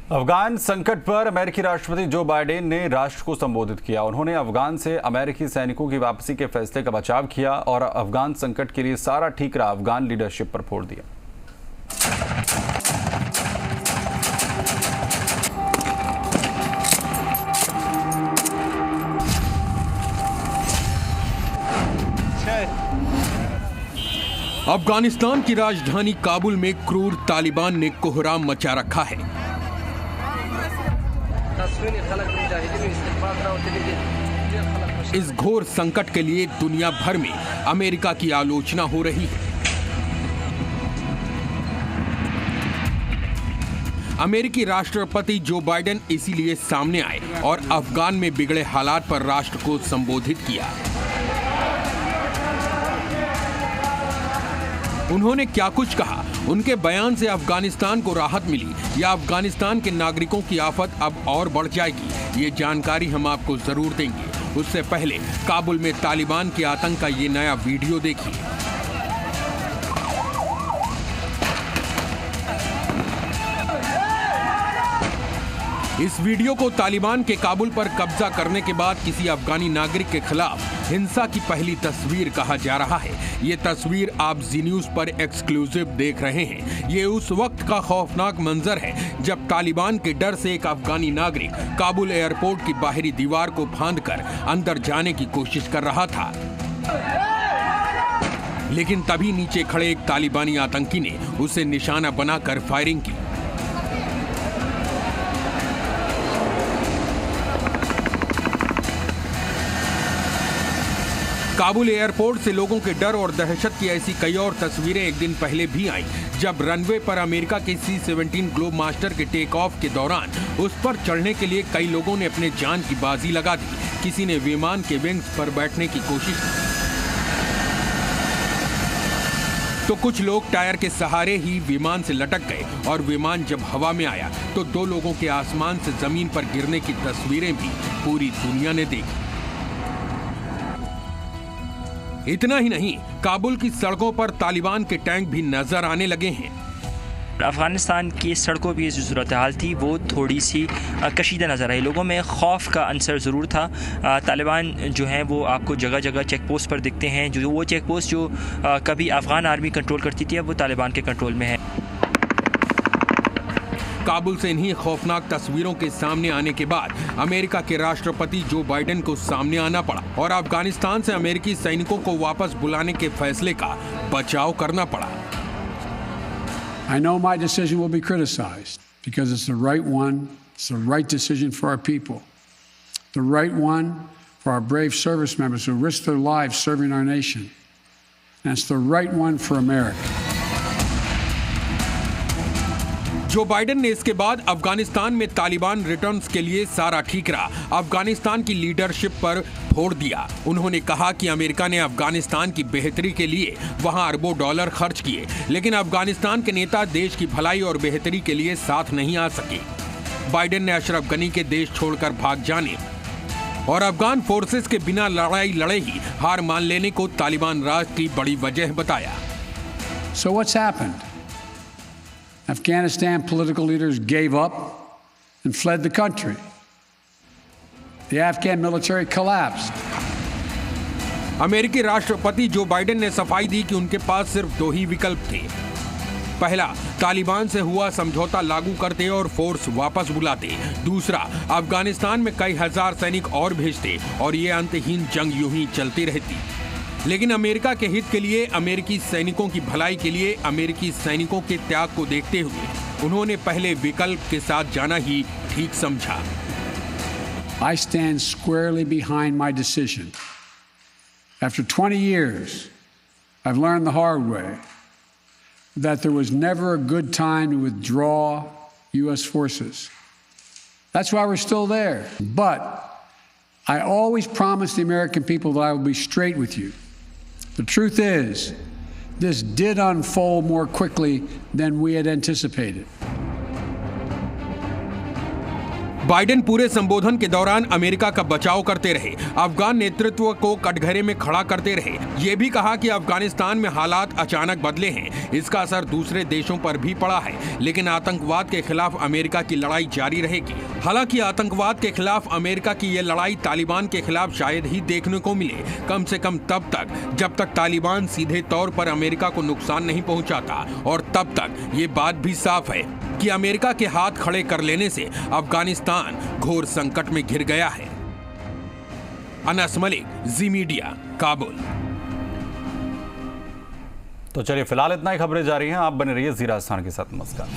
अफगान संकट पर अमेरिकी राष्ट्रपति जो बाइडेन ने राष्ट्र को संबोधित किया। उन्होंने अफगान से अमेरिकी सैनिकों की वापसी के फैसले का बचाव किया और अफगान संकट के लिए सारा ठीकरा अफगान लीडरशिप पर फोड़ दिया। अफगानिस्तान की राजधानी काबुल में क्रूर तालिबान ने कोहराम मचा रखा है। इस घोर संकट के लिए दुनिया भर में अमेरिका की आलोचना हो रही है। अमेरिकी राष्ट्रपति जो बाइडेन इसीलिए सामने आए और अफगान में बिगड़े हालात पर राष्ट्र को संबोधित किया। उन्होंने क्या कुछ कहा, उनके बयान से अफगानिस्तान को राहत मिली या अफगानिस्तान के नागरिकों की आफत अब और बढ़ जाएगी, ये जानकारी हम आपको जरूर देंगे। उससे पहले काबुल में तालिबान के आतंक का ये नया वीडियो देखिए। इस वीडियो को तालिबान के काबुल पर कब्जा करने के बाद किसी अफगानी नागरिक के खिलाफ हिंसा की पहली तस्वीर कहा जा रहा है। ये तस्वीर आप जी न्यूज पर एक्सक्लूसिव देख रहे हैं। ये उस वक्त का खौफनाक मंजर है जब तालिबान के डर से एक अफगानी नागरिक काबुल एयरपोर्ट की बाहरी दीवार को फांदकर अंदर जाने की कोशिश कर रहा था, लेकिन तभी नीचे खड़े एक तालिबानी आतंकी ने उसे निशाना बनाकर फायरिंग की। काबुल एयरपोर्ट से लोगों के डर और दहशत की ऐसी कई और तस्वीरें एक दिन पहले भी आईं, जब रनवे पर अमेरिका के C-17 ग्लोब मास्टर के टेक ऑफ के दौरान उस पर चढ़ने के लिए कई लोगों ने अपने जान की बाजी लगा दी। किसी ने विमान के विंग्स पर बैठने की कोशिश की, तो कुछ लोग टायर के सहारे ही विमान से लटक गए और विमान जब हवा में आया तो दो लोगों के आसमान से जमीन पर गिरने की तस्वीरें भी पूरी दुनिया ने देखी। इतना ही नहीं, काबुल की सड़कों पर तालिबान के टैंक भी नजर आने लगे हैं। अफगानिस्तान की सड़कों की जो सूरत हाल थी वो थोड़ी सी कशीदा नज़र आई। लोगों में खौफ का अंसर ज़रूर था। तालिबान जो हैं वो आपको जगह जगह चेक पोस्ट पर दिखते हैं। जो वो चेक पोस्ट जो कभी अफगान आर्मी कंट्रोल करती थी अब वो तालिबान के कंट्रोल में है। काबुल से इन्हीं खौफनाक तस्वीरों के सामने आने के बाद अमेरिका के राष्ट्रपति जो बाइडेन को सामने आना पड़ा और अफगानिस्तान से अमेरिकी सैनिकों को वापस बुलाने के फैसले का बचाव करना पड़ा। I know my decision will be criticized because it's the right one. It's the right decision for our people. The right one for our brave service members who risk their lives serving our nation. And it's the right one for America. Joe Biden ने इसके बाद अफगानिस्तान में Taliban returns के लिए सारा ठीकरा अफगानिस्तान की leadership पर फोड़ दिया। उन्होंने कहा कि अमेरिका ने अफगानिस्तान की बेहतरी के लिए वहां अरबों डॉलर खर्च किए, लेकिन अफगानिस्तान के नेता देश की भलाई और बेहतरी के लिए साथ नहीं आ सके। बाइडेन ने अशरफ गनी के देश छोड़कर भाग जाने और अफगान फोर्सेस के बिना लड़ाई लड़े ही हार मान लेने को तालिबान राज की बड़ी वजह बताया। So what's happened? Afghanistan political leaders gave up and fled the country. The Afghan military collapsed. अमेरिकी राष्ट्रपति जो बाइडेन ने सफाई दी कि उनके पास सिर्फ दो ही विकल्प थे। पहला, तालिबान से हुआ समझौता लागू करते और फोर्स वापस बुलाते। दूसरा, अफगानिस्तान में कई हजार सैनिक और भेजते और ये अंतहीन जंग यूं ही चलती रहती। लेकिन अमेरिका के हित के लिए, अमेरिकी सैनिकों की भलाई के लिए, अमेरिकी सैनिकों के त्याग को देखते हुए उन्होंने पहले विकल्प के साथ जाना ही ठीक समझा। I stand squarely behind my decision. After 20 years, I've learned the hard way that there was never a good time to withdraw U.S. forces. That's why we're still there. But I always promised the American people that I will be straight with you. The truth is, this did unfold more quickly than we had anticipated. Biden पूरे संबोधन के दौरान America का बचाव करते रहे, अफगान नेतृत्व को कटघरे में खड़ा करते रहे। ये भी कहा कि अफगानिस्तान में हालात अचानक बदले हैं, इसका असर दूसरे देशों पर भी पड़ा है, लेकिन आतंकवाद के खिलाफ अमेरिका की लड़ाई जारी रहेगी। हालांकि आतंकवाद के खिलाफ अमेरिका की ये लड़ाई तालिबान के खिलाफ शायद ही देखने को मिले, कम से कम तब तक जब तक तालिबान सीधे तौर पर अमेरिका को नुकसान नहीं पहुंचाता, और तब तक ये बात भी साफ है कि अमेरिका के हाथ खड़े कर लेने से अफगानिस्तान घोर संकट में घिर गया है। अनस मलिक, जी मीडिया, काबुल। तो चलिए फिलहाल इतना ही खबरें जारी हैं। आप बने रहिए जी राजस्थान के साथ। नमस्कार।